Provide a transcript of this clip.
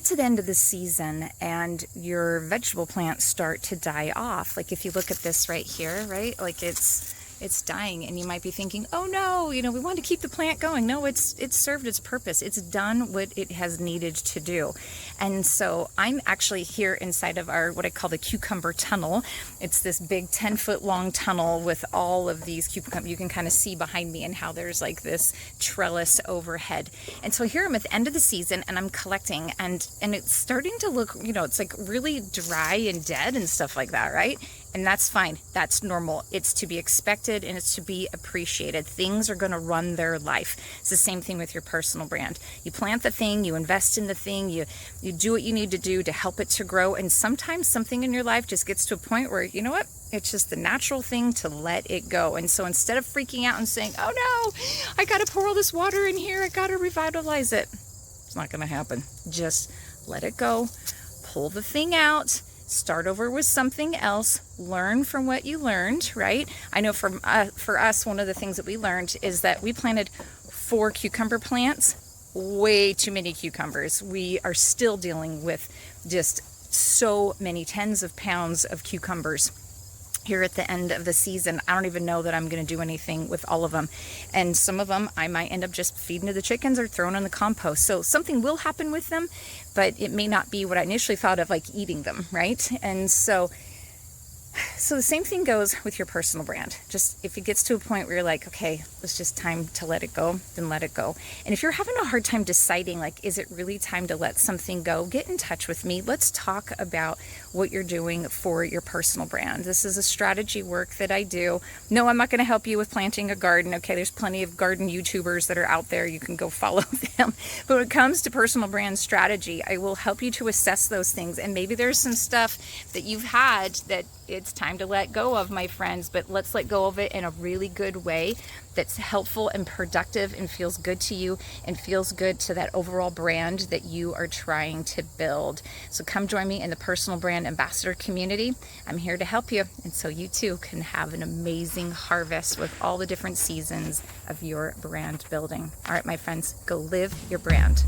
get to the end of the season and your vegetable plants start to die off, like if you look at this right here, right, like it's dying, and you might be thinking, oh no, we want to keep the plant going. No, it's served its purpose. It's done what it has needed to do. And so I'm actually here inside of our, what I call the cucumber tunnel. It's this big 10-foot long tunnel with all of these cucumbers. You can kind of see behind me and how there's like this trellis overhead. And so here I'm at the end of the season and I'm collecting, and it's starting to look, it's like really dry and dead and stuff like that, right? And that's fine. That's normal. It's to be expected and it's to be appreciated. Things are going to run their life. It's the same thing with your personal brand. You plant the thing, you invest in the thing, you do what you need to do to help it to grow. And sometimes something in your life just gets to a point where, you know what? It's just the natural thing to let it go. And so instead of freaking out and saying, oh no, I got to pour all this water in here, I got to revitalize it. It's not going to happen. Just let it go. Pull the thing out. Start over with something else, learn from what you learned, right? I know for us, one of the things that we learned is that we planted 4 cucumber plants, way too many cucumbers. We are still dealing with just so many tens of pounds of cucumbers here at the end of the season. I don't even know that I'm going to do anything with all of them. And some of them I might end up just feeding to the chickens or throwing in the compost. So something will happen with them, but it may not be what I initially thought of, like eating them, right? And so the same thing goes with your personal brand. Just if it gets to a point where you're like, okay, it's just time to let it go, then let it go. And if you're having a hard time deciding, like, is it really time to let something go, get in touch with me. Let's talk about what you're doing for your personal brand. This is a strategy work that I do. No, I'm not going to help you with planting a garden. Okay, there's plenty of garden YouTubers that are out there. You can go follow them. But when it comes to personal brand strategy, I will help you to assess those things. And maybe there's some stuff that you've had that it's time to let go of, my friends, but let's let go of it in a really good way that's helpful and productive and feels good to you and feels good to that overall brand that you are trying to build. So come join me in the Personal Brand Ambassador community. I'm here to help you, and so you too can have an amazing harvest with all the different seasons of your brand building. All right, my friends, go live your brand.